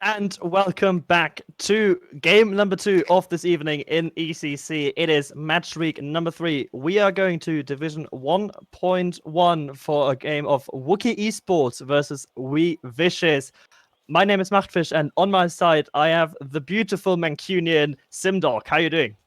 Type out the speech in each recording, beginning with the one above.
And welcome back to game number 2 of this evening in ECC. It is match week number 3. We are going to Division 1.1 for a game of Wooky eSports versus WeVicious. My name is Machtfish, and on my side, I have the beautiful Mancunian Simdog. How are you doing?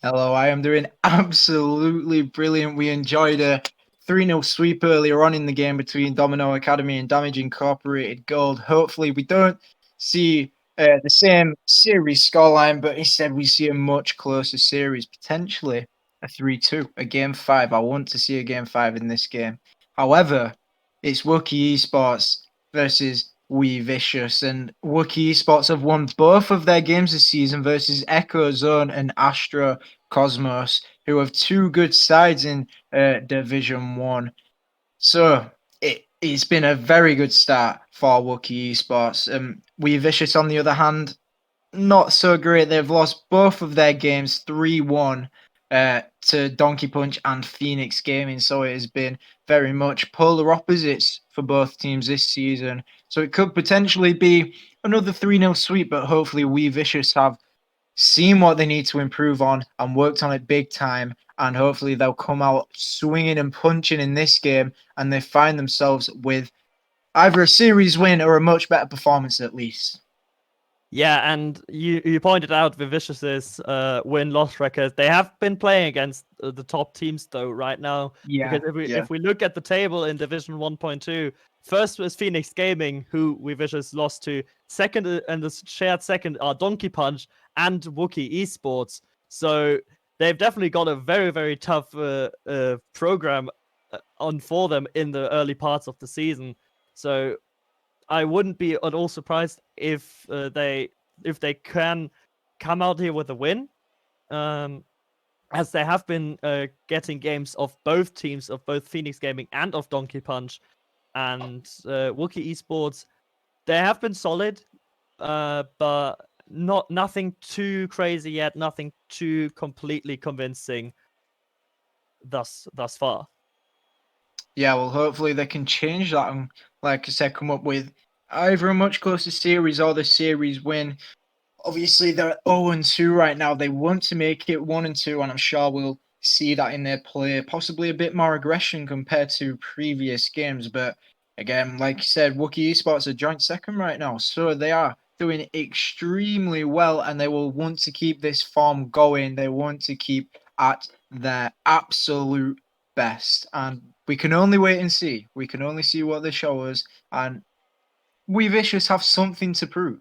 Hello, I am doing absolutely brilliant. We enjoyed a 3-0 sweep earlier on in the game between Domino Academy and Damage Incorporated Gold. Hopefully, we don't see the same series scoreline, but instead we see a much closer series, potentially a 3-2, a game 5. I want to see a game 5 in this game. However, it's Wooky Esports versus WeVicious, and Wooky Esports have won both of their games this season versus Echo Zone and Astro Cosmos, who have two good sides in Division 1. So it's been a very good start for Wooky Esports. WeVicious, on the other hand, not so great. They've lost both of their games 3-1 to Donkey Punch and Phoenix Gaming. So it has been very much polar opposites for both teams this season. So it could potentially be another 3-0 sweep, but hopefully WeVicious have seen what they need to improve on and worked on it big time. And hopefully they'll come out swinging and punching in this game and they find themselves with either a series win or a much better performance at least. Yeah, and you pointed out WeVicious's win-loss record. They have been playing against the top teams though right now. Yeah, Because if we look at the table in Division 1.2, first was Phoenix Gaming, who WeVicious lost to. Second and the shared second are Donkey Punch and Wooky Esports. So they've definitely got a very, very tough program on for them in the early parts of the season. So I wouldn't be at all surprised if they can come out here with a win, as they have been getting games of both teams, of both Phoenix Gaming and of Donkey Punch, and Wooky Esports. They have been solid, but nothing too crazy yet, nothing too completely convincing thus far. Yeah, well, hopefully they can change that and, like I said, come up with either a much closer series or the series win. Obviously, they're 0-2 right now. They want to make it 1-2, and I'm sure we'll see that in their play. Possibly a bit more aggression compared to previous games. But again, like you said, Wookie Esports are joint second right now. So they are doing extremely well, and they will want to keep this form going. They want to keep at their absolute best. And we can only wait and see. We can only see what they show us. And WeVicious have something to prove.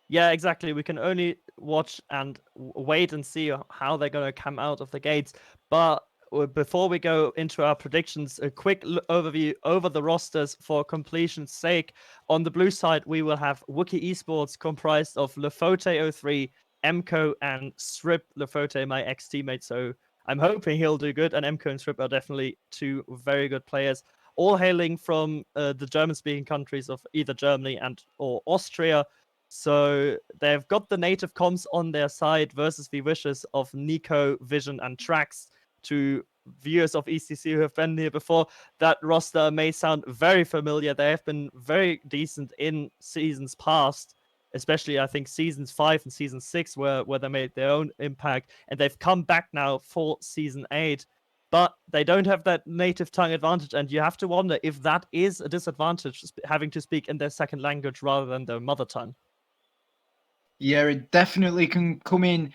Yeah, exactly. We can only watch and wait and see how they're going to come out of the gates. But before we go into our predictions, a quick overview over the rosters for completion's sake. On the blue side, we will have Wookie Esports comprised of Lefote03, Emco, and Strip. Lefote, my ex-teammate, so I'm hoping he'll do good. And Emco and Strip are definitely two very good players, all hailing from the German-speaking countries of either Germany and or Austria. So they've got the native comms on their side versus the wishes of Nico, Vision, and Trax. To viewers of ECC who have been here before, that roster may sound very familiar. They have been very decent in seasons past, especially I think seasons 5 and season 6 where they made their own impact, and they've come back now for season 8. But they don't have that native tongue advantage, and you have to wonder if that is a disadvantage, having to speak in their second language rather than their mother tongue. Yeah, it definitely can come in.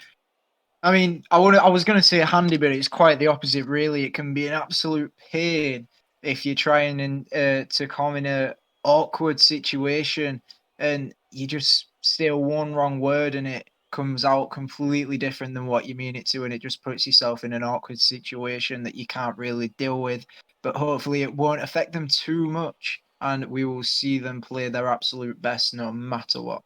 I mean, I was going to say handy, but it's quite the opposite, really. It can be an absolute pain if you're trying to come in a awkward situation and you just say one wrong word and it comes out completely different than what you mean it to, and it just puts yourself in an awkward situation that you can't really deal with. But hopefully, it won't affect them too much, and we will see them play their absolute best no matter what.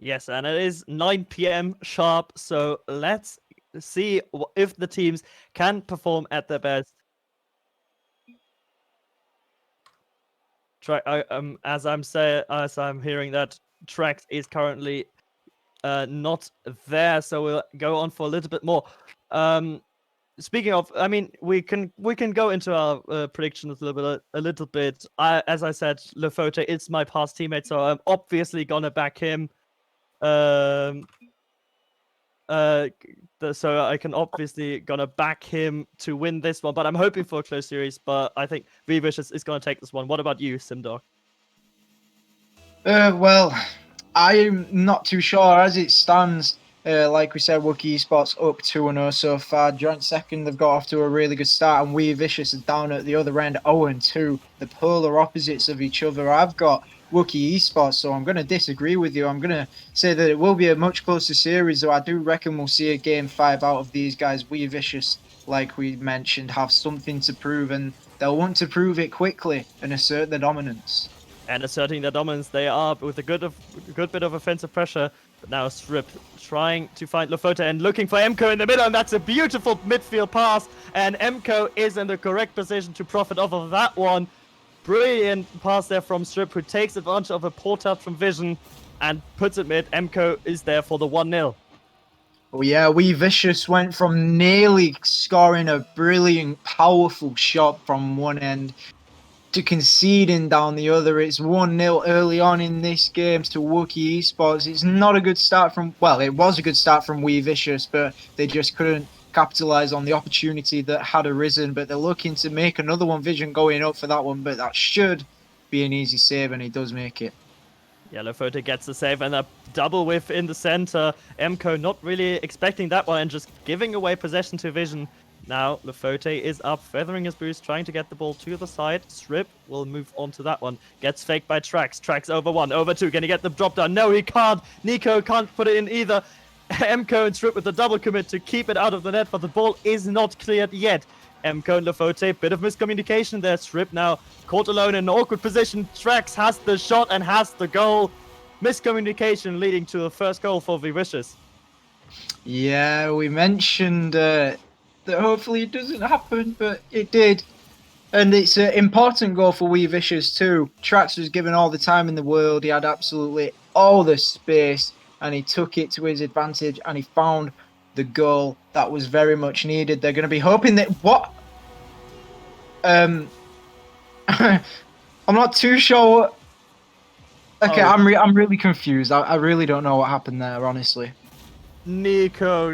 Yes, and it is 9 p.m. sharp, so let's see if the teams can perform at their best. As I'm hearing that Trax is currently not there, so we'll go on for a little bit more. speaking of, I mean, we can go into our predictions a little bit. As I said, Lefote is my past teammate, so I'm obviously gonna back him. So I can obviously gonna back him to win this one, but I'm hoping for a close series. But I think WeVicious is gonna take this one. What about you, Simdog? Well, I'm not too sure as it stands. Like we said, Wooky eSports up 2-0 so far. Joint second, they've got off to a really good start, and WeVicious is down at the other end, 0-2. The polar opposites of each other. I've got Wooky eSports, so I'm going to disagree with you. I'm going to say that it will be a much closer series, though I do reckon we'll see a game 5 out of these guys. WeVicious, like we mentioned, have something to prove, and they'll want to prove it quickly and assert their dominance. And asserting their dominance, they are with a good bit of offensive pressure. But now Strip trying to find Lefote and looking for Emco in the middle, and that's a beautiful midfield pass. And Emco is in the correct position to profit off of that one. Brilliant pass there from Strip, who takes advantage of a port out from Vision and puts it mid. Emco is there for the 1-0. Oh yeah, WeVicious went from nearly scoring a brilliant, powerful shot from one end to conceding down the other. It's 1-0 early on in this game to Wooky eSports. It's not a good start from, well, it was a good start from WeVicious, but they just couldn't capitalize on the opportunity that had arisen. But they're looking to make another one. Vision going up for that one, but that should be an easy save, and he does make it. Yeah, Lefote gets the save, and a double whiff in the center. Emco not really expecting that one and just giving away possession to Vision. Now, Lefote is up, feathering his boost, trying to get the ball to the side. Strip will move on to that one. Gets faked by Trax. Trax over 1, over 2. Can he get the drop down? No, he can't. Nico can't put it in either. Emco and Strip with the double commit to keep it out of the net, but the ball is not cleared yet. Emco and Lefote, bit of miscommunication there. Strip now caught alone in an awkward position. Trax has the shot and has the goal. Miscommunication leading to the first goal for WeVicious. Yeah, we mentioned that hopefully it doesn't happen, but it did. And it's an important goal for WeVicious too. Trax was given all the time in the world. He had absolutely all the space, and he took it to his advantage, and he found the goal that was very much needed. They're going to be hoping that what? I'm not too sure. Okay, I'm really confused. I really don't know what happened there, honestly. Nico.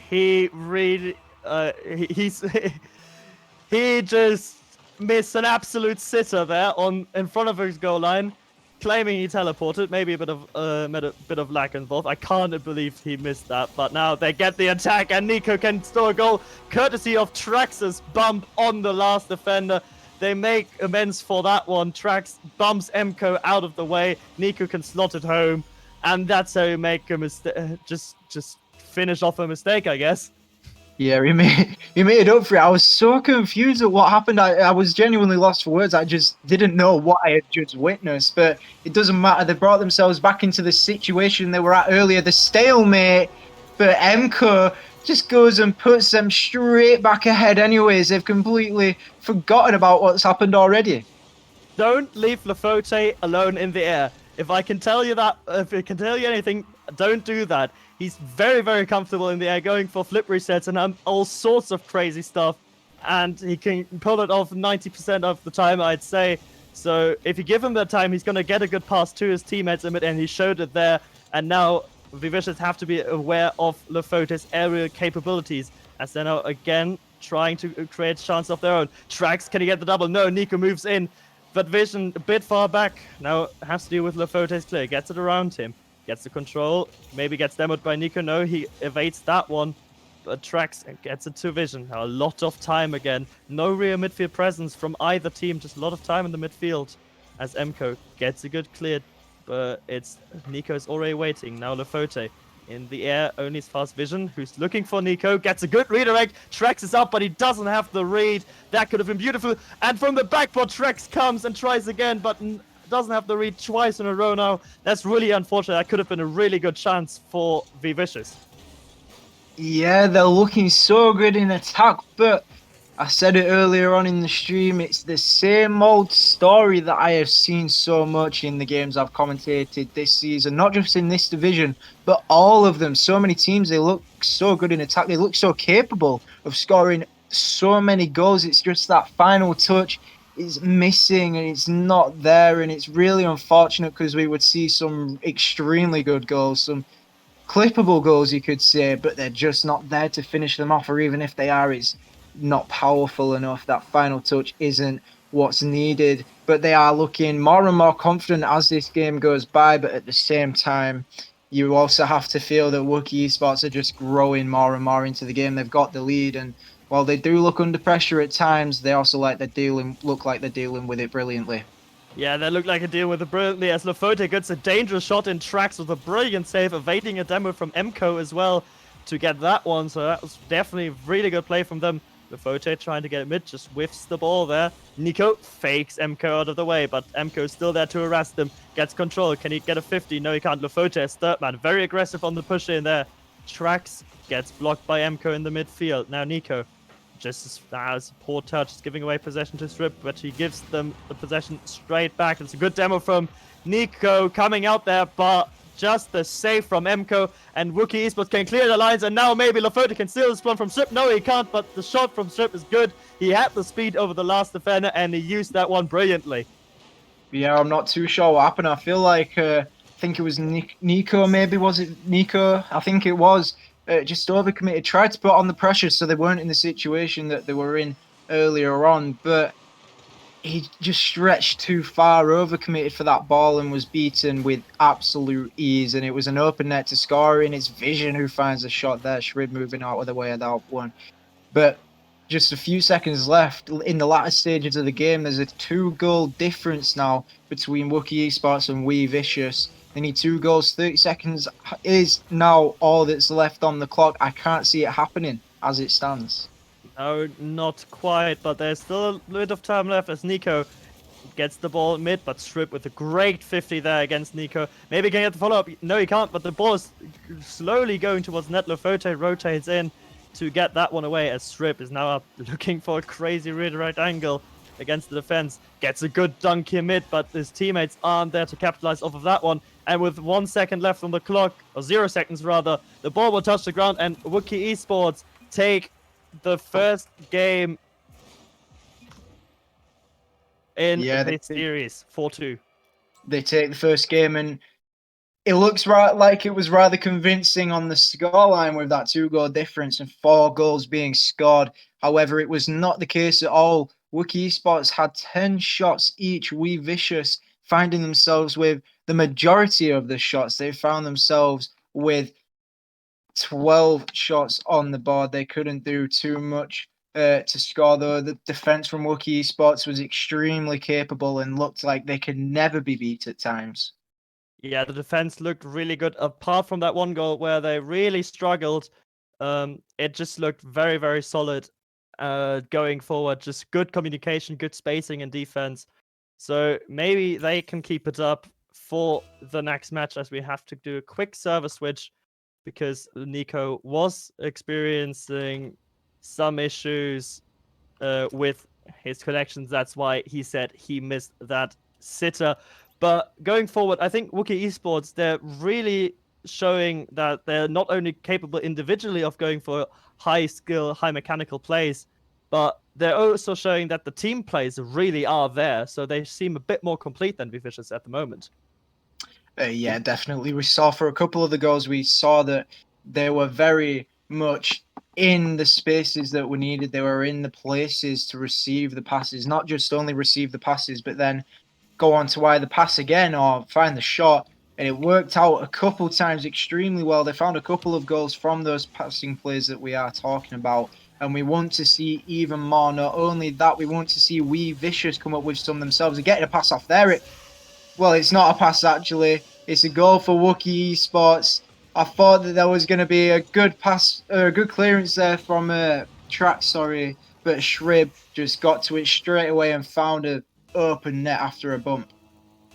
He really, he just missed an absolute sitter there in front of his goal line, claiming he teleported. Maybe a bit of lack involved. I can't believe he missed that. But now they get the attack, and Nico can score a goal, courtesy of Trax's bump on the last defender. They make amends for that one. Trax bumps Emco out of the way. Nico can slot it home, and that's how you make a mistake. Just finish off a mistake, I guess. Yeah, he made it up for it. I was so confused at what happened. I was genuinely lost for words. I just didn't know what I had just witnessed. But it doesn't matter. They brought themselves back into the situation they were at earlier, the stalemate. But Emco just goes and puts them straight back ahead anyways. They've completely forgotten about what's happened already. Don't leave Lefote alone in the air. If I can tell you anything, don't do that. He's very, very comfortable in the air, going for flip resets and all sorts of crazy stuff. And he can pull it off 90% of the time, I'd say. So if you give him that time, he's going to get a good pass to his teammates, and he showed it there. And now WeVicious have to be aware of Lefote's aerial capabilities, as they're now again trying to create chance of their own. Trax, can he get the double? No, Nico moves in. But Vision a bit far back. Now has to deal with Lefote's clear. Gets it around him. Gets the control. Maybe gets demoed by Nico. No, he evades that one. But Trax gets it to Vision. Now a lot of time again. No real midfield presence from either team. Just a lot of time in the midfield. As Emco gets a good clear. But it's Nico's already waiting. Now Lefote in the air. Only as fast Vision, who's looking for Nico. Gets a good redirect. Trax is up, but he doesn't have the read. That could have been beautiful. And from the backboard, Trax comes and tries again, but doesn't have the read twice in a row now. That's really unfortunate. That could have been a really good chance for WeVicious. Yeah, they're looking so good in attack, but I said it earlier on in the stream, it's the same old story that I have seen so much in the games I've commentated this season, not just in this division, but all of them. So many teams, they look so good in attack, they look so capable of scoring so many goals. It's just that final touch is missing and it's not there, and it's really unfortunate because we would see some extremely good goals, some clippable goals, you could say, but they're just not there to finish them off, or even if they are, it's not powerful enough. That final touch isn't what's needed, but they are looking more and more confident as this game goes by. But at the same time, you also have to feel that Wooky eSports are just growing more and more into the game. They've got the lead, and while they do look under pressure at times, they also look like they're dealing with it brilliantly. Yeah, they look like a deal with it brilliantly as Lofote gets a dangerous shot in tracks with a brilliant save, evading a demo from Emco as well to get that one. So that was definitely a really good play from them. Lofote trying to get it mid, just whiffs the ball there. Nico fakes Emco out of the way, but Emco's still there to arrest him. Gets control. Can he get a 50? No, he can't. Lofote is third man. Very aggressive on the push in there. Tracks gets blocked by Emco in the midfield. Now Nico. Just as poor touch is giving away possession to Strip, but he gives them the possession straight back. It's a good demo from Nico coming out there, but just the save from Emco, and Wooky eSports can clear the lines, and now maybe Lofote can steal this one from Strip. No, he can't, but the shot from Strip is good. He had the speed over the last defender, and he used that one brilliantly. Yeah, I'm not too sure what happened. I feel like I think it was Nico, maybe. Was it Nico? I think it was. Just overcommitted, tried to put on the pressure so they weren't in the situation that they were in earlier on, but he just stretched too far, overcommitted for that ball, and was beaten with absolute ease. And it was an open net to score in. It's Vision who finds the shot there. Shrib moving out of the way of that one. But just a few seconds left in the latter stages of the game. There's a 2-goal difference now between Wooky eSports and WeVicious. They need 2 goals. 30 seconds is now all that's left on the clock. I can't see it happening as it stands. No, not quite, but there's still a bit of time left as Nico gets the ball mid, but Strip with a great 50 there against Nico. Maybe he can get the follow-up. No, he can't, but the ball is slowly going towards net. Lofote rotates in to get that one away as Strip is now up looking for a crazy right angle against the defense. Gets a good dunk here mid, but his teammates aren't there to capitalize off of that one. And with 1 second left on the clock, or 0 seconds rather, the ball will touch the ground, and Wooky eSports take the first game in this series, 4-2. They take the first game, and it looks like it was rather convincing on the scoreline with that 2-goal difference and 4 goals being scored. However, it was not the case at all. Wooky eSports had 10 shots each. WeVicious finding themselves with the majority of the shots. They found themselves with 12 shots on the board. They couldn't do too much to score, though. The defense from Wooky eSports was extremely capable and looked like they could never be beat at times. Yeah, the defense looked really good. Apart from that one goal where they really struggled, it just looked very, very solid going forward. Just good communication, good spacing and defense. So maybe they can keep it up for the next match, as we have to do a quick server switch because Nico was experiencing some issues with his connections. That's why he said he missed that sitter. But going forward, I think Wooky eSports, they're really showing that they're not only capable individually of going for high skill, high mechanical plays, but they're also showing that the team plays really are there. So they seem a bit more complete than WeVicious at the moment. Yeah, definitely. We saw for a couple of the goals, we saw that they were very much in the spaces that were needed. They were in the places to receive the passes, not just only receive the passes, but then go on to either pass again or find the shot. And it worked out a couple times extremely well. They found a couple of goals from those passing plays that we are talking about. And we want to see even more. Not only that, we want to see WeVicious come up with some themselves and getting a pass off there. Well, it's not a pass, actually. It's a goal for Wooky eSports. I thought that there was going to be a good pass, a good clearance there from Track, but Shrib just got to it straight away and found an open net after a bump.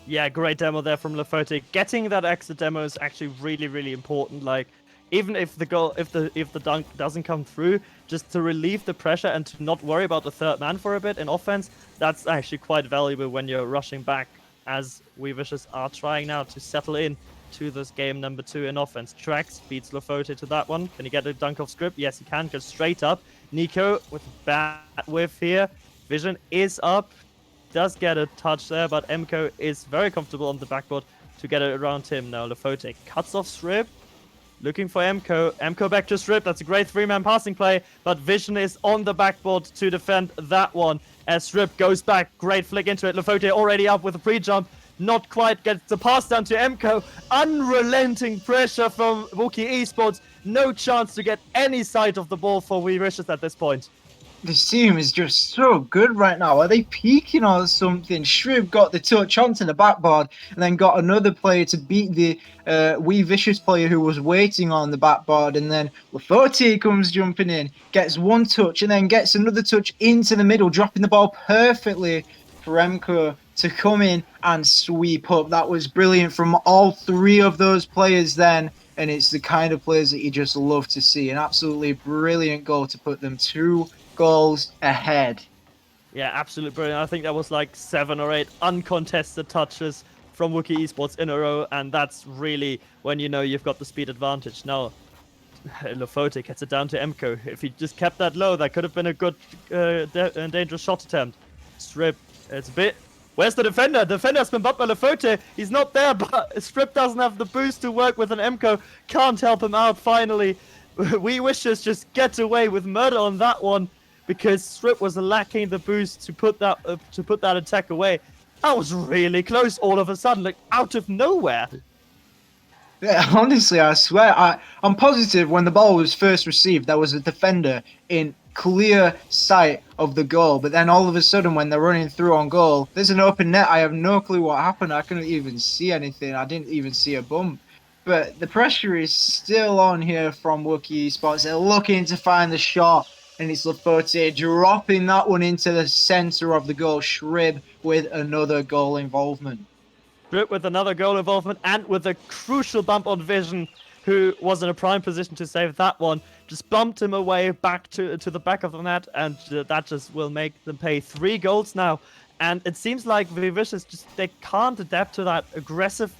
Yeah, great demo there from Lofote. Getting that extra demo is actually really, really important. Like, even if the goal, if the dunk doesn't come through, just to relieve the pressure and to not worry about the third man for a bit in offense, that's actually quite valuable when you're rushing back, as WeVicious are trying now to settle in to this game number 2 in offense. Trax beats Lofote to that one. Can he get a dunk off script? Yes, he can. Goes straight up. Nico with a bad whiff here. Vision is up. Does get a touch there, but Emco is very comfortable on the backboard to get it around him. Now Lofote cuts off Strip. Looking for Emco. Emco back to Strip. That's a great 3-man passing play, but Vision is on the backboard to defend that one. As Strip goes back. Great flick into it. Lofote already up with a pre-jump. Not quite gets the pass down to Emco. Unrelenting pressure from Wooky eSports. No chance to get any sight of the ball for WeVicious at this point. This team is just so good right now. Are they peaking or something? Shrib got the touch onto the backboard and then got another player to beat the WeVicious player who was waiting on the backboard. And then Lofote comes jumping in, gets one touch and then gets another touch into the middle, dropping the ball perfectly for Emco to come in and sweep up. That was brilliant from all 3 of those players then. And it's the kind of players that you just love to see. An absolutely brilliant goal to put them 2 goals ahead. Yeah, absolutely brilliant. I think that was like 7 or 8 uncontested touches from Wooky eSports in a row, and that's really when you know you've got the speed advantage. Now, Lofote gets it down to Emco. If he just kept that low, that could have been a good dangerous shot attempt. Strip, it's a bit... Where's the defender? Defender's been bumped by Lofote. He's not there, but Strip doesn't have the boost to work with an Emco. Can't help him out, finally. WeVicious just gets away with murder on that one, because Strip was lacking the boost to put that attack away. That was really close all of a sudden, like out of nowhere. Yeah, honestly, I swear, I'm positive when the ball was first received, there was a defender in clear sight of the goal. But then all of a sudden, when they're running through on goal, there's an open net. I have no clue what happened. I couldn't even see anything. I didn't even see a bump. But the pressure is still on here from Wooky eSports. They're looking to find the shot. And it's Lofote dropping that one into the center of the goal. Shrib with another goal involvement. Strip with another goal involvement and with a crucial bump on Vision, who was in a prime position to save that one. Just bumped him away back to the back of the net, and that just will make them pay 3 goals now. And it seems like WeVicious just, they can't adapt to that aggressive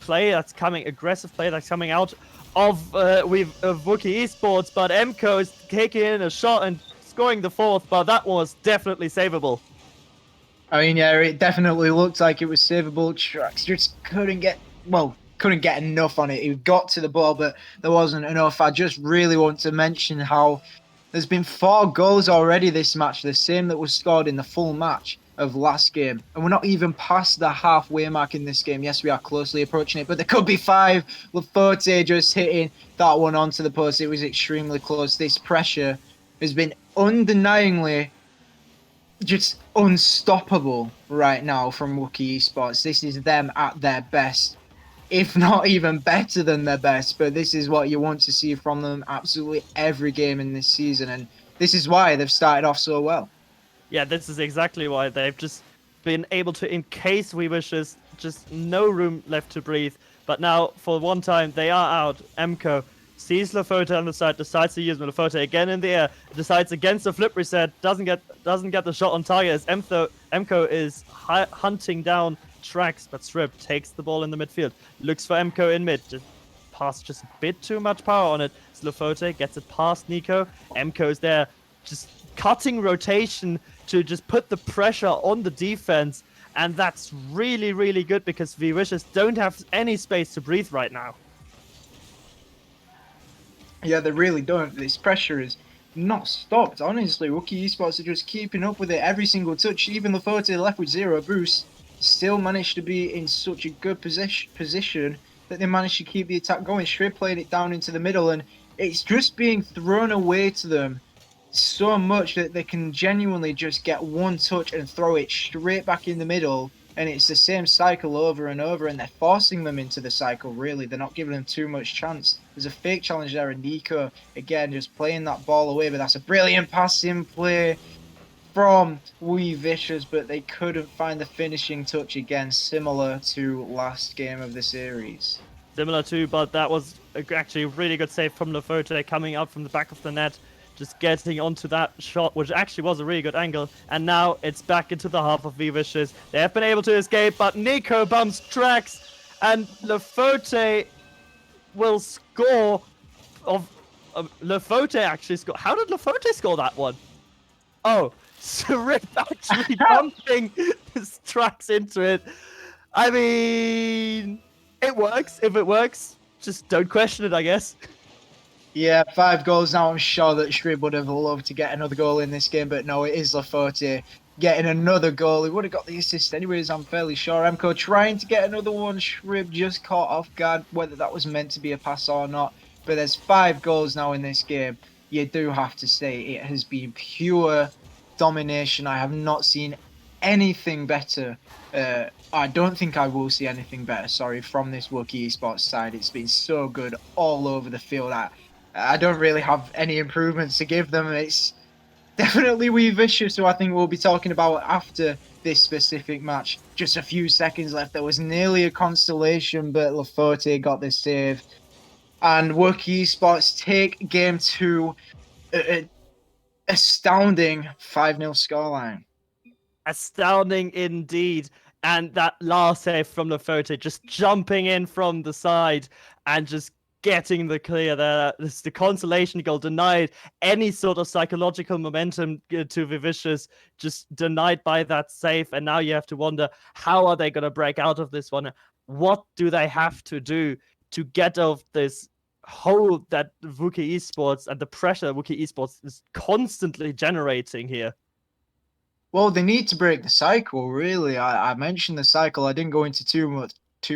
play that's coming out of Wooky eSports, but Emco is taking in a shot and scoring the 4th, but that was definitely savable. I mean, yeah, it definitely looked like it was savable. Trax just couldn't get enough on it. He got to the ball, but there wasn't enough. I just really want to mention how there's been 4 goals already this match, the same that was scored in the full match of last game, and we're not even past the halfway mark in this game. Yes, we are closely approaching it, but there could be 5. Lofote just hitting that one onto the post. It was extremely close. This pressure has been undeniably just unstoppable right now from Wooky eSports. This is them at their best, if not even better than their best, but this is what you want to see from them absolutely every game in this season, and this is why they've started off so well. Yeah, this is exactly why they've just been able to encase WeVicious, just no room left to breathe. But now, for one time, they are out. Emco sees Lofote on the side, decides to use Lofote again in the air, decides against the flip reset, doesn't get the shot on target as Emco is hunting down Trax, but Strip takes the ball in the midfield, looks for Emco in mid, just a bit too much power on it. Lofote gets it past Nico. Emco's there, just cutting rotation to just put the pressure on the defense, and that's really, really good because WeVicious don't have any space to breathe right now. Yeah, they really don't. This pressure is not stopped. Honestly, Wooky eSports are just keeping up with it every single touch. Even Lofote left with 0 boost still managed to be in such a good position that they managed to keep the attack going. Shrib played it down into the middle, and it's just being thrown away to them so much that they can genuinely just get one touch and throw it straight back in the middle, and it's the same cycle over and over, and they're forcing them into the cycle, really. They're not giving them too much chance. There's a fake challenge there, and Nico, again, just playing that ball away, but that's a brilliant passing play from WeVicious, but they couldn't find the finishing touch again, similar to last game of the series. Similar to, but that was actually a really good save from Lafote coming out from the back of the net, just getting onto that shot, which actually was a really good angle. And now it's back into the half of WeVicious. They have been able to escape, but Nico bumps tracks, and Lafote will score. Lafote actually scored. How did Lafote score that one? Oh, Srip actually bumping his tracks into it. I mean, it works. If it works, just don't question it, I guess. Yeah, 5 goals now. I'm sure that Shrib would have loved to get another goal in this game, but no, it is Lafote getting another goal. He would have got the assist anyways, I'm fairly sure. Emco trying to get another one. Shrib just caught off guard, whether that was meant to be a pass or not. But there's 5 goals now in this game. You do have to say it has been pure domination. I have not seen anything better. I don't think I will see anything better, sorry, from this Wooky eSports side. It's been so good all over the field. I don't really have any improvements to give them. It's definitely WeVicious, who I think we'll be talking about after this specific match. Just a few seconds left. There was nearly a consolation, but Lafote got the save. And Wooky eSports take game 2. Astounding 5-0 scoreline. Astounding indeed. And that last save from Lafote, just jumping in from the side and just getting the clear there. This is the consolation goal, denied any sort of psychological momentum to WeVicious, just denied by that save. And now you have to wonder, how are they going to break out of this one? What do they have to do to get off this hole that Wooky eSports and the pressure Wooky eSports is constantly generating here? Well, they need to break the cycle, really. I mentioned the cycle. I didn't go into too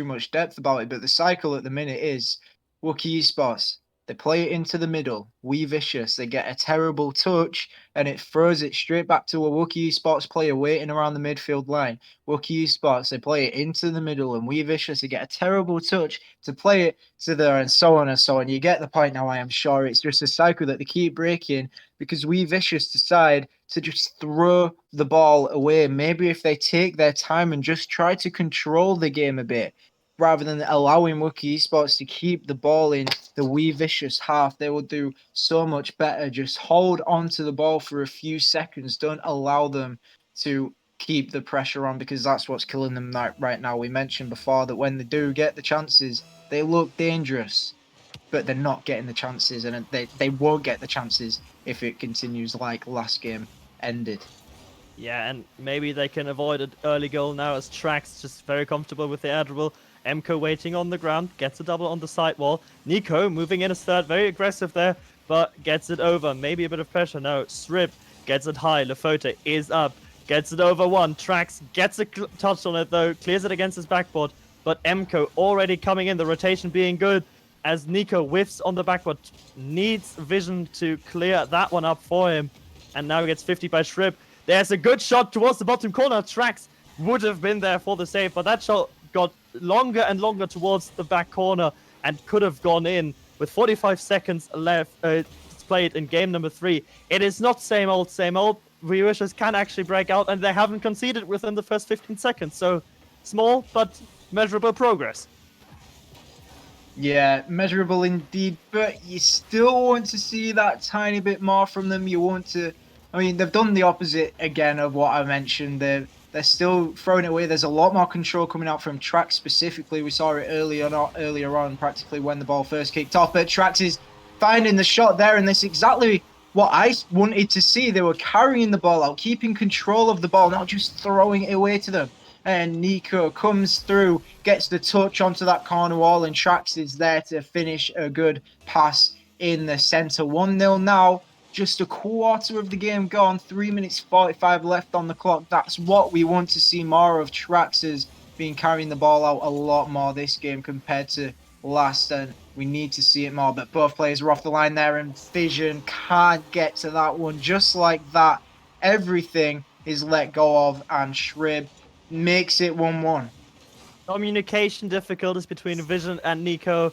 much depth about it, but the cycle at the minute is Wooky eSports. They play it into the middle. WeVicious. They get a terrible touch, and it throws it straight back to a Wooky eSports player waiting around the midfield line. Wooky eSports. They play it into the middle, and WeVicious. They get a terrible touch to play it to there, and so on and so on. You get the point now. I am sure it's just a cycle that they keep breaking because WeVicious decide to just throw the ball away. Maybe if they take their time and just try to control the game a bit, rather than allowing Wooky eSports to keep the ball in the WeVicious half, they will do so much better. Just hold on to the ball for a few seconds. Don't allow them to keep the pressure on, because that's what's killing them right now. We mentioned before that when they do get the chances, they look dangerous, but they're not getting the chances, and they won't get the chances if it continues like last game ended. Yeah, and maybe they can avoid an early goal now as Trax just very comfortable with the air dribble. Emco waiting on the ground, gets a double on the side wall. Nico moving in as third, very aggressive there, but gets it over. Maybe a bit of pressure. No, Srip gets it high. Lafote is up, gets it over one. Trax gets a touch on it though, clears it against his backboard. But Emco already coming in, the rotation being good as Nico whiffs on the backboard. Needs vision to clear that one up for him. And now he gets 50 by Shrip. There's a good shot towards the bottom corner. Trax would have been there for the save, but that shot got longer and longer towards the back corner and could have gone in. With 45 seconds left played in game number 3. It is not same old, same old. WeVicious can actually break out, and they haven't conceded within the first 15 seconds. So small, but measurable progress. Yeah, measurable indeed, but you still want to see that tiny bit more from them. You want to... I mean, they've done the opposite again of what I mentioned. They're still throwing it away. There's a lot more control coming out from Trax specifically. We saw it earlier on, practically when the ball first kicked off. But Trax is finding the shot there, and that's exactly what I wanted to see. They were carrying the ball out, keeping control of the ball, not just throwing it away to them. And Nico comes through, gets the touch onto that corner wall, and Trax is there to finish a good pass in the centre. 1-0 now. Just a quarter of the game gone, 3 minutes 45 left on the clock. That's what we want to see more of. Trax has been carrying the ball out a lot more this game compared to last, and we need to see it more. But both players are off the line there, and Vision can't get to that one. Just like that, everything is let go of, and Shrib makes it 1-1. Communication difficulties between Vision and Nico.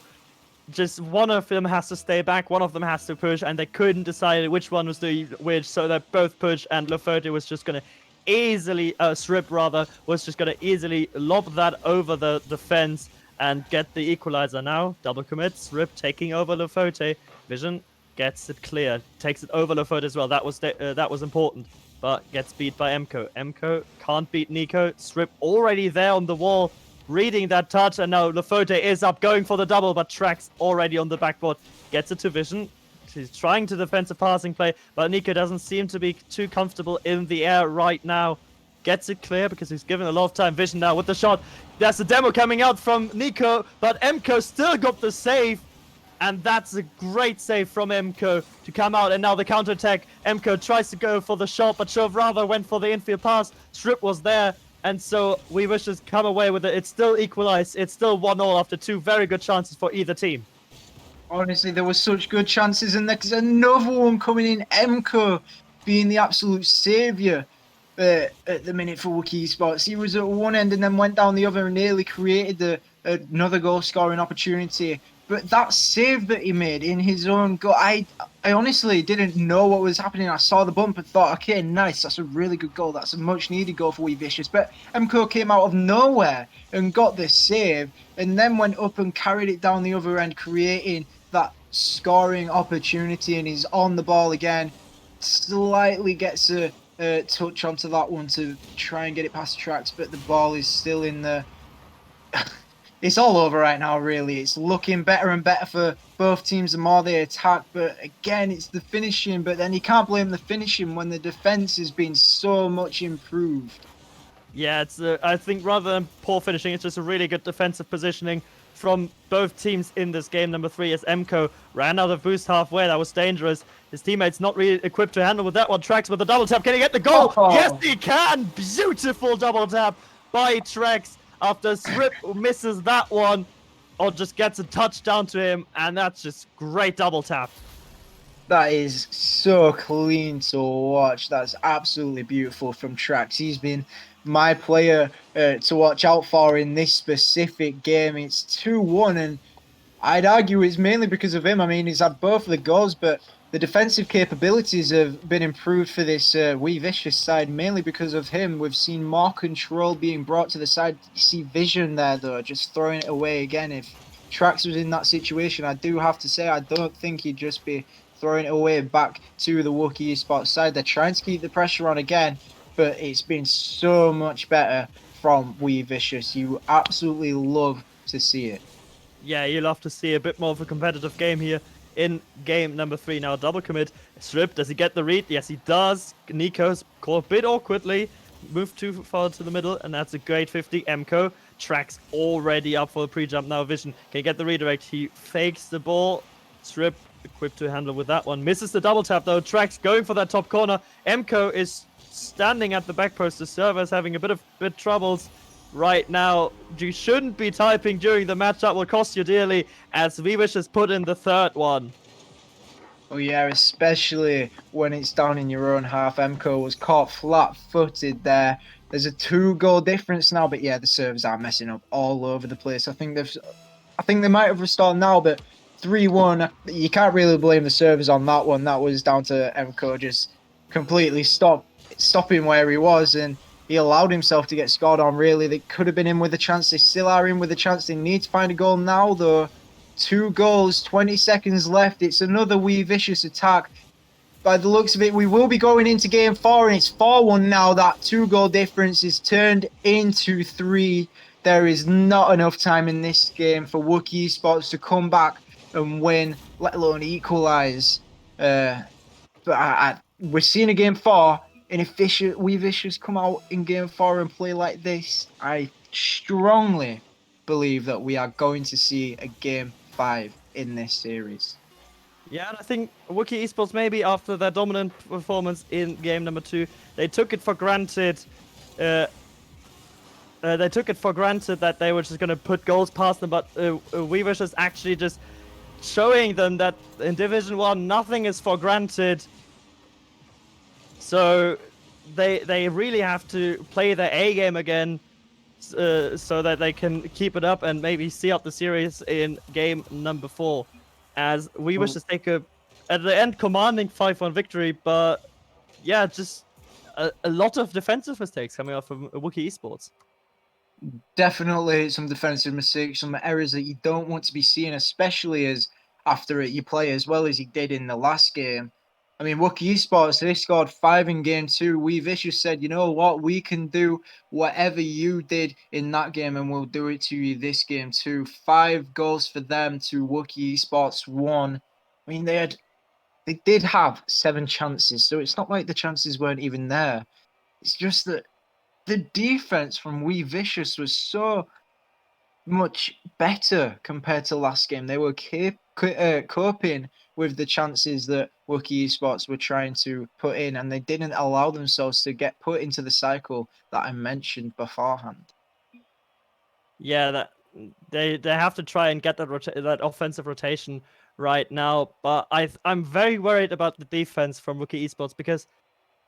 Just one of them has to stay back, one of them has to push, and they couldn't decide which one was doing which, so they both pushed, and Lafote was just going to easily, Srip rather, was just going to easily lob that over the fence, and get the equalizer now. Double commits, Rip taking over Lofote. Vision gets it clear, takes it over Lofote as well. That was important, but gets beat by Emco. Emco can't beat Nico. Strip already there on the wall, reading that touch, and now Lofote is up, going for the double, but Trax already on the backboard. Gets it to Vision. He's trying to defensive passing play, but Nico doesn't seem to be too comfortable in the air right now. Gets it clear because he's given a lot of time. Vision now with the shot. There's a demo coming out from Nico, but Emco still got the save. And that's a great save from Emco to come out. And now the counterattack. Emco tries to go for the shot, but Shove rather went for the infield pass. Strip was there. And so WeVicious come away with it. It's still equalized. It's still 1-1 after 2 very good chances for either team. Honestly, there were such good chances, and there's another one coming in. Emco being the absolute saviour at the minute for Wooky eSports. He was at one end and then went down the other and nearly created another goal-scoring opportunity. But that save that he made in his own goal, I honestly didn't know what was happening. I saw the bump and thought, okay, nice, that's a really good goal. That's a much-needed goal for WeVicious. But Emco came out of nowhere and got the save, and then went up and carried it down the other end, creating that scoring opportunity, and he's on the ball again. Slightly gets a touch onto that one to try and get it past Trax, but the ball is still in the... It's all over right now, really. It's looking better and better for both teams the more they attack, but again, it's the finishing, but then you can't blame the finishing when the defense has been so much improved. Yeah, it's I think rather than poor finishing, it's just a really good defensive positioning from both teams in this game. Number 3 as Emco ran out of boost halfway. That was dangerous. His teammates not really equipped to handle with that one. Trax with the double tap. Can he get the goal? Oh. Yes, he can! Beautiful double tap by Trax after Strip misses that one or just gets a touchdown to him, and that's just great double tap. That is so clean to watch. That's absolutely beautiful from Trax. He's been my player to watch out for in this specific game. It's 2-1, and I'd argue it's mainly because of him. I mean, he's had both of the goals, but the defensive capabilities have been improved for this WeVicious side, mainly because of him. We've seen more control being brought to the side. You see Vision there, though, just throwing it away again. If Trax was in that situation, I do have to say, I don't think he'd just be throwing it away back to the Wooky eSports side. They're trying to keep the pressure on again, but it's been so much better from WeVicious. You absolutely love to see it. Yeah, you love to see a bit more of a competitive game here in game number 3. Now double commit. Strip, does he get the read? Yes, he does. Nico's caught a bit awkwardly. Moved too far to the middle, and that's a great 50. Emco. Trax already up for the pre-jump now. Vision can he get the redirect. He fakes the ball. Strip equipped to handle with that one. Misses the double tap though. Trax going for that top corner. Emco is standing at the back post. The server's having a bit troubles right now. You shouldn't be typing during the match. That will cost you dearly, as WeVicious has put in the third one. Oh yeah, especially when it's down in your own half. Emco was caught flat-footed there. There's a 2-goal difference now, but yeah, the servers are messing up all over the place. I think they might have restored now, but 3-1. You can't really blame the servers on that one. That was down to Emco just completely stopping where he was, and he allowed himself to get scored on. Really, they could have been in with a chance. They still are in with a chance. They need to find a goal now, though. 2 goals, 20 seconds left. It's another WeVicious attack. By the looks of it, we will be going into game 4, and it's 4-1 now. That 2-goal difference is turned into 3. There is not enough time in this game for Wooky eSports to come back and win, let alone equalise. But we're seeing a game 4, and if WeVicious come out in game 4 and play like this, I strongly believe that we are going to see a game 5 in this series. Yeah, and I think Wooky eSports, maybe after their dominant performance in game number 2, they took it for granted. They took it for granted that they were just going to put goals past them, but WeVicious actually just showing them that in Division 1 nothing is for granted. So they really have to play their A game again, so that they can keep it up and maybe see out the series in game number 4. As WeVicious take at the end, commanding 5-1 victory, but yeah, just a lot of defensive mistakes coming out from Wooky eSports. Definitely some defensive mistakes, some errors that you don't want to be seeing, especially as after it you play as well as he did in the last game. I mean, Wooky eSports, they scored 5 in game 2. WeVicious said, you know what, we can do whatever you did in that game and we'll do it to you this game too. 5 goals for them to Wooky eSports 1. I mean, they did have 7 chances, so it's not like the chances weren't even there. It's just that the defense from WeVicious was so much better compared to last game. They were coping with the chances that Wooky Esports were trying to put in, and they didn't allow themselves to get put into the cycle that I mentioned beforehand. Yeah, that they have to try and get that offensive rotation right now. But I'm very worried about the defense from Wooky Esports because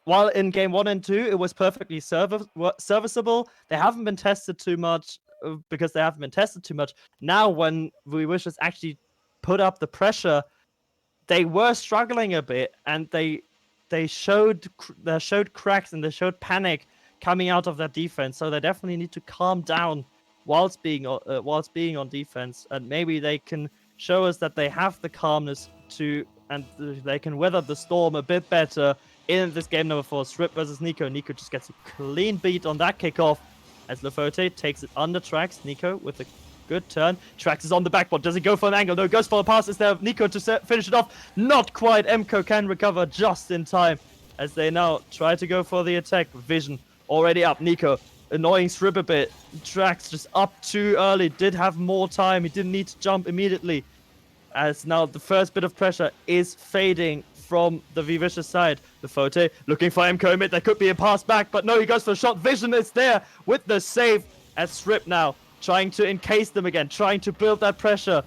while in game 1 and 2 it was perfectly serviceable, they haven't been tested too much because they haven't been tested too much. Now when WeVicious actually put up the pressure, they were struggling a bit, and they showed cracks and they showed panic coming out of that defense. So they definitely need to calm down whilst being on defense, and maybe they can show us that they have the calmness to, and they can weather the storm a bit better in this game number 4. Strip versus Nico. Nico just gets a clean beat on that kickoff as Lafote takes it under Trax. Nico with a good turn. Trax is on the backboard. Does he go for an angle? No, goes for a pass. Is there Nico to finish it off? Not quite. Emco can recover just in time as they now try to go for the attack. Vision already up. Nico annoying Strip a bit. Trax just up too early. Did have more time. He didn't need to jump immediately. As now the first bit of pressure is fading from the WeVicious side. The Fote looking for Emco mid. There could be a pass back, but no, he goes for a shot. Vision is there with the save as Strip now trying to encase them again, trying to build that pressure.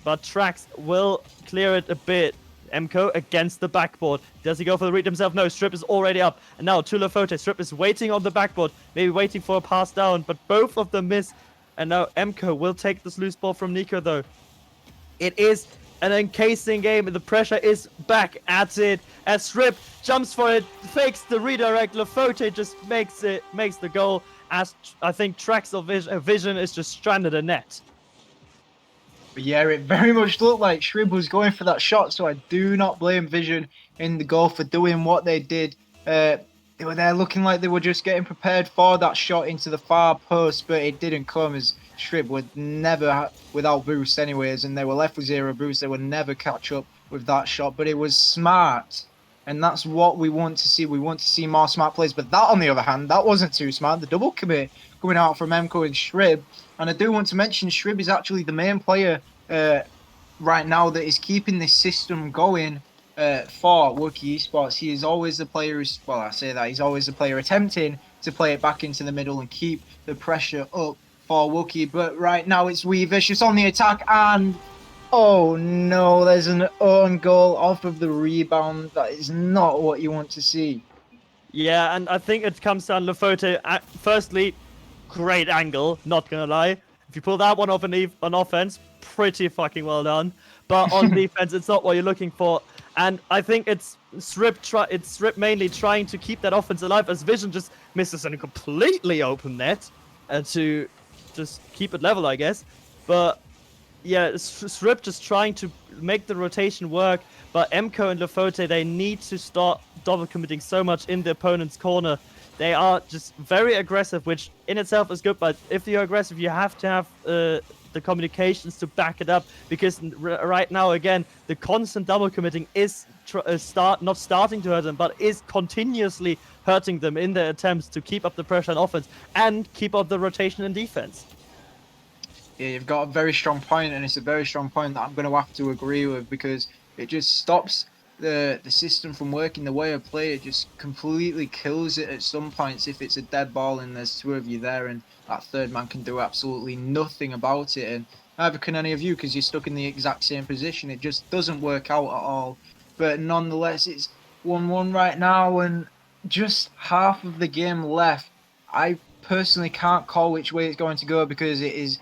But Trax will clear it a bit. Emco against the backboard. Does he go for the read himself? No, Strip is already up. And now to Lafote. Strip is waiting on the backboard, maybe waiting for a pass down, but both of them miss. And now Emco will take this loose ball from Nico, though. It is an encasing game, and the pressure is back at it as Strip jumps for it, fakes the redirect. Lafote just makes the goal, as I think Trax or Vision is just stranded a net. But yeah, it very much looked like Shrib was going for that shot, so I do not blame Vision in the goal for doing what they did. They were there looking like they were just getting prepared for that shot into the far post, but it didn't come as Shrib would never, without boost anyways, and they were left with 0 boost. They would never catch up with that shot, but it was smart. And that's what we want to see. We want to see more smart plays. But that, on the other hand, that wasn't too smart. The double commit coming out from Emco and Shrib. And I do want to mention Shrib is actually the main player right now that is keeping this system going for Wooky Esports. He is always the player, well, I say that, he's always the player attempting to play it back into the middle and keep the pressure up for Wooky. But right now it's WeVicious on the attack, and oh no, there's an own goal off of the rebound. That is not what you want to see. Yeah, and I think it comes down to Lafote. Firstly, great angle, not gonna lie. If you pull that one off on offense, pretty fucking well done. But on defense, it's not what you're looking for. And I think it's Strip mainly trying to keep that offense alive as Vision just misses a completely open net to just keep it level, I guess. But yeah, Strip just trying to make the rotation work. But Emco and Lafote, they need to start double committing so much in the opponent's corner. They are just very aggressive, which in itself is good. But if you're aggressive, you have to have the communications to back it up. Because right now, again, the constant double committing is not starting to hurt them, but is continuously hurting them in their attempts to keep up the pressure on offense and keep up the rotation in defense. Yeah, you've got a very strong point, and it's a very strong point that I'm going to have to agree with, because it just stops the system from working the way I play. It just completely kills it at some points if it's a dead ball and there's 2 of you there and that third man can do absolutely nothing about it, and neither can any of you because you're stuck in the exact same position. It just doesn't work out at all. But nonetheless, it's 1-1 right now and just half of the game left. I personally can't call which way it's going to go because it is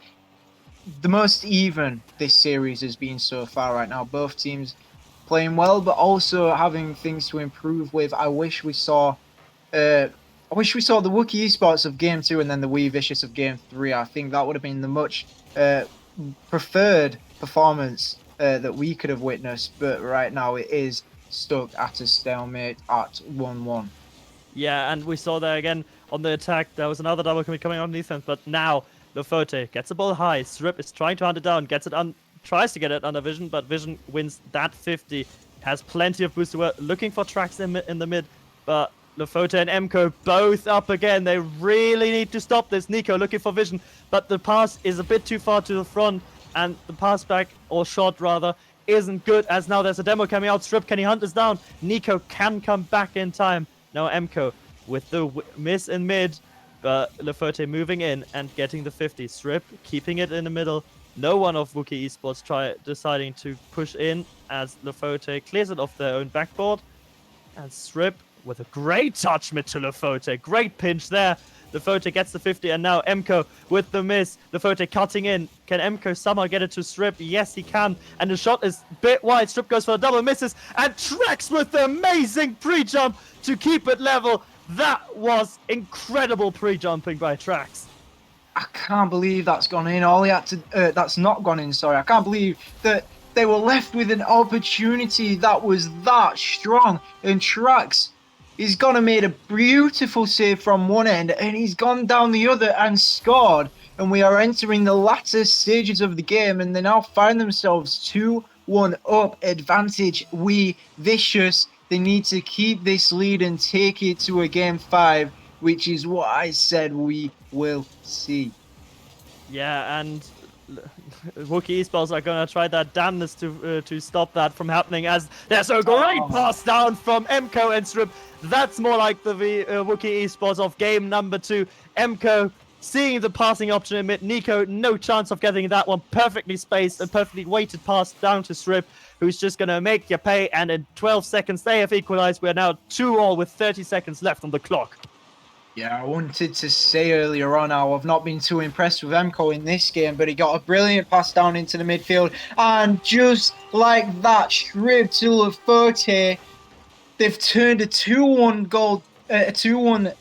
the most even this series has been so far right now. Both teams playing well, but also having things to improve with. I wish we saw I wish we saw the Wooky eSports of Game 2 and then the WeVicious of Game 3. I think that would have been the much preferred performance that we could have witnessed. But right now it is stuck at a stalemate at 1-1. Yeah, and we saw there again on the attack. There was another double commit coming on defense, but now Lofote gets the ball high. Srip is trying to hunt it down, tries to get it under Vision, but Vision wins that 50. Has plenty of boost to work, looking for tracks in the mid, but Lofote and Emco both up again. They really need to stop this. Nico looking for Vision, but the pass is a bit too far to the front, and the pass back, or shot rather, isn't good, as now there's a demo coming out. Srip, can he hunt this down? Nico can come back in time. Now Emco with the miss in mid, but Lofote moving in and getting the 50. Srip keeping it in the middle. No one of Wooky eSports deciding to push in as Lofote clears it off their own backboard. And Srip with a great touch mid to Lofote. Great pinch there. Lofote gets the 50, and now Emco with the miss. Lofote cutting in. Can Emco somehow get it to Srip? Yes, he can. And the shot is a bit wide. Srip goes for a double, misses, and Trax with the amazing pre-jump to keep it level. That was incredible pre-jumping by Trax. I can't believe that's gone in. All he had to, that's not gone in. Sorry, I can't believe that they were left with an opportunity that was that strong. And Trax, he's gone and made a beautiful save from one end, and he's gone down the other and scored. And we are entering the latter stages of the game, and they now find themselves 2-1 up, advantage WeVicious. They need to keep this lead and take it to a game 5, which is what I said we will see. Yeah, and Wooky eSports are going to try their damnedest to stop that from happening, as there's a great pass down from Emco and Srip. That's more like the Wooky eSports of game number 2. Emco seeing the passing option in mid. Nico, no chance of getting that one. Perfectly spaced and perfectly weighted pass down to Srip, who's just going to make you pay. And in 12 seconds, they have equalized. We're now 2-all with 30 seconds left on the clock. Yeah, I wanted to say earlier on how I've not been too impressed with Emco in this game, but he got a brilliant pass down into the midfield, and just like that, Shrib to Lofote, they've turned a 2-1 goal, a 2-1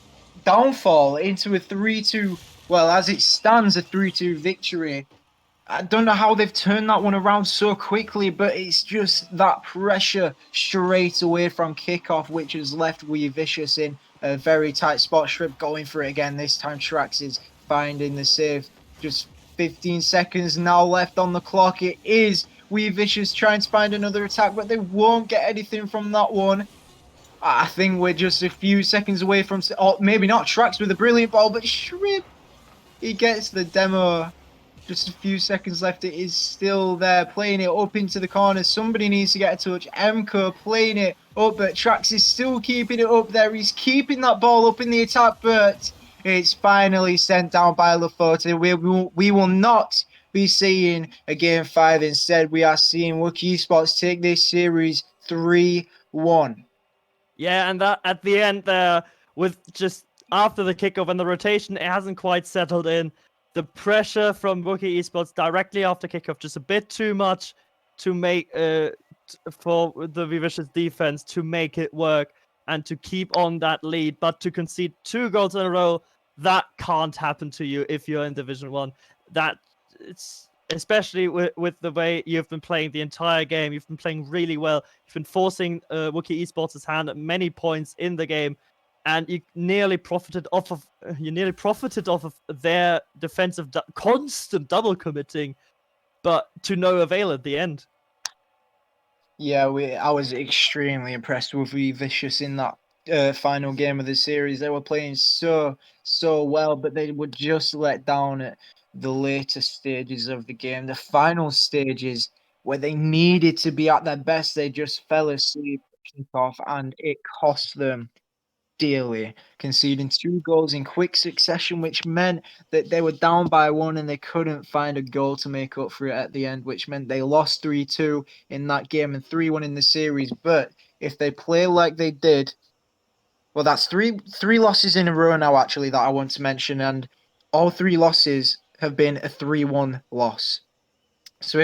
downfall into a 3-2. Well, as it stands, a 3-2 victory. I don't know how they've turned that one around so quickly, but it's just that pressure straight away from kickoff, which has left WeVicious in a very tight spot. Shrip going for it again. This time Trax is finding the save. Just 15 seconds now left on the clock. It is WeVicious trying to find another attack, but they won't get anything from that one. I think we're just a few seconds away from... Oh, maybe not. Trax with a brilliant ball, but Shrip, he gets the demo. Just a few seconds left. It is still there, playing it up into the corner. Somebody needs to get a touch. Emco playing it up, but Trax is still keeping it up there. He's keeping that ball up in the attack, but it's finally sent down by Lofote. We will not be seeing a game 5. Instead, we are seeing Wooky eSports take this series 3-1. Yeah, and that at the end there, with just after the kickoff and the rotation, it hasn't quite settled in. The pressure from Wooky eSports directly after kickoff, just a bit too much to make for the WeVicious defense to make it work and to keep on that lead. But to concede 2 goals in a row, that can't happen to you if you're in Division 1. That it's especially with the way you've been playing the entire game. You've been playing really well. You've been forcing Wooky eSports' hand at many points in the game. And you nearly profited off of their defensive constant double committing, but to no avail at the end. Yeah, I was extremely impressed with WeVicious in that final game of the series. They were playing so well, but they were just let down at the later stages of the game, the final stages where they needed to be at their best. They just fell asleep at kickoff, and it cost them dearly, conceding 2 goals in quick succession, which meant that they were down by 1 and they couldn't find a goal to make up for it at the end, which meant they lost 3-2 in that game and 3-1 in the series. But if they play like they did, well, that's three losses in a row now, actually, that I want to mention, and all 3 losses have been a 3-1 loss. So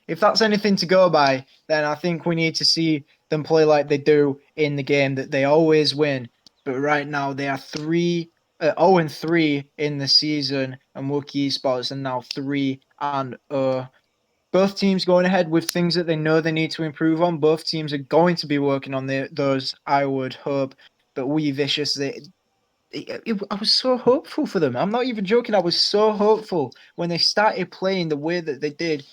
if that's anything to go by, then I think we need to see them play like they do in the game that they always win. but right now they are 0-3 in the season, and Wooky eSports are now 3-0. Both teams going ahead with things that they know they need to improve on. Both teams are going to be working on those, I would hope. But WeVicious, I was so hopeful for them. I'm not even joking. I was so hopeful when they started playing the way that they did.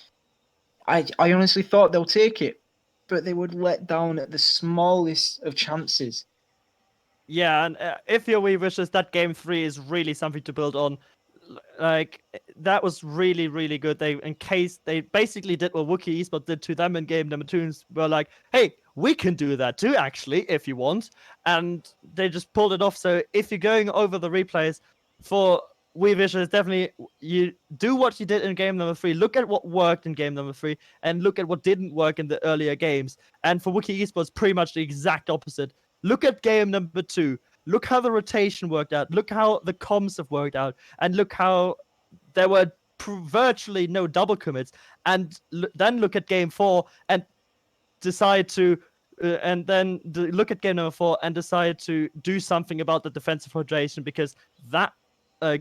I honestly thought they'll take it, but they would let down at the smallest of chances. Yeah, and if you're WeVicious, that game 3 is really something to build on. Like, that was really, really good. They basically did what Wooky Esports did to them in game number 2 and were like, hey, we can do that too, actually, if you want. And they just pulled it off. So if you're going over the replays for WeVicious, definitely you do what you did in game number 3. Look at what worked in game number 3 and look at what didn't work in the earlier games. And for Wooky Esports, pretty much the exact opposite. Look at game number 2. Look how the rotation worked out. Look how the comms have worked out. And look how there were virtually no double commits. And then look at game 4 and decide to... and then look at game number 4 and decide to do something about the defensive rotation, because that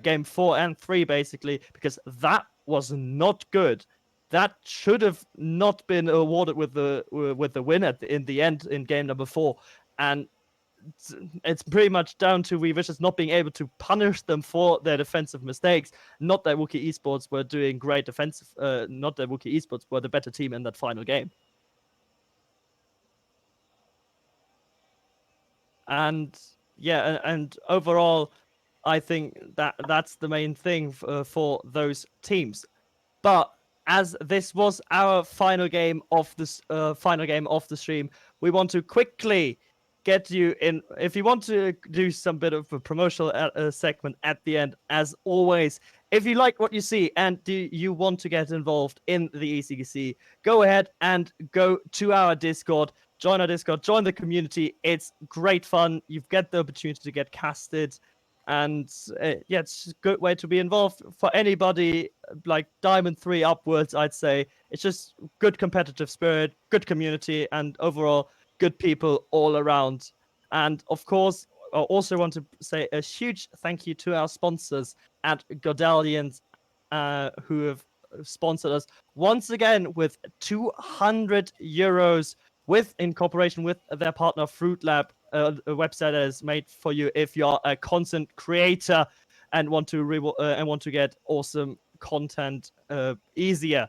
game 4 and 3 basically, because that was not good. That should have not been awarded with the win in the end in game number 4. And it's pretty much down to WeVicious not being able to punish them for their defensive mistakes. Not that Wooky Esports were doing great defensive, not that Wooky Esports were the better team in that final game. And yeah, and overall, I think that's the main thing for those teams. But as this was our final game of this the stream, we want to quickly get you in. If you want to do some bit of a promotional segment at the end, as always, if you like what you see and do you want to get involved in the ECC, go ahead and go to our Discord. Join our Discord, join the community. It's great fun. You get the opportunity to get casted. And yeah, it's a good way to be involved for anybody like Diamond 3 upwards, I'd say. It's just good competitive spirit, good community, and overall good people all around. And of course, I also want to say a huge thank you to our sponsors at Godalions, who have sponsored us once again with 200 euros in cooperation with their partner Fruit Lab, a website that is made for you if you're a content creator and want to get awesome content easier.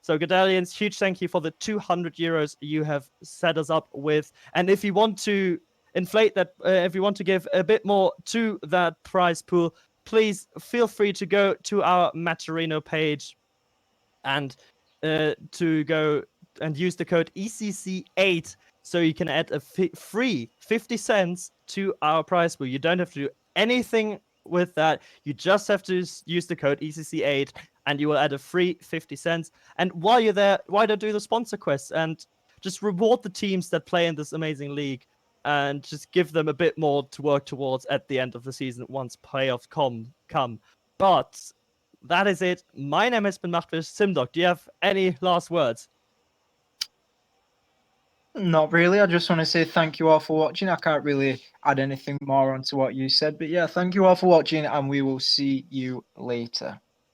So Godalions, huge thank you for the 200 euros you have set us up with. And if you want to inflate that, if you want to give a bit more to that prize pool, please feel free to go to our Matcherino page and to go and use the code ECC8 so you can add a free 50 cents to our prize pool. You don't have to do anything with that. You just have to use the code ECC8 and you will add a free 50 cents. And while you're there, why don't do the sponsor quests and just reward the teams that play in this amazing league and just give them a bit more to work towards at the end of the season once playoffs come. But that is it. My name has been Machtfish. Simdoc, do you have any last words? Not really. I just want to say thank you all for watching. I can't really add anything more onto what you said, but yeah, thank you all for watching, and we will see you later.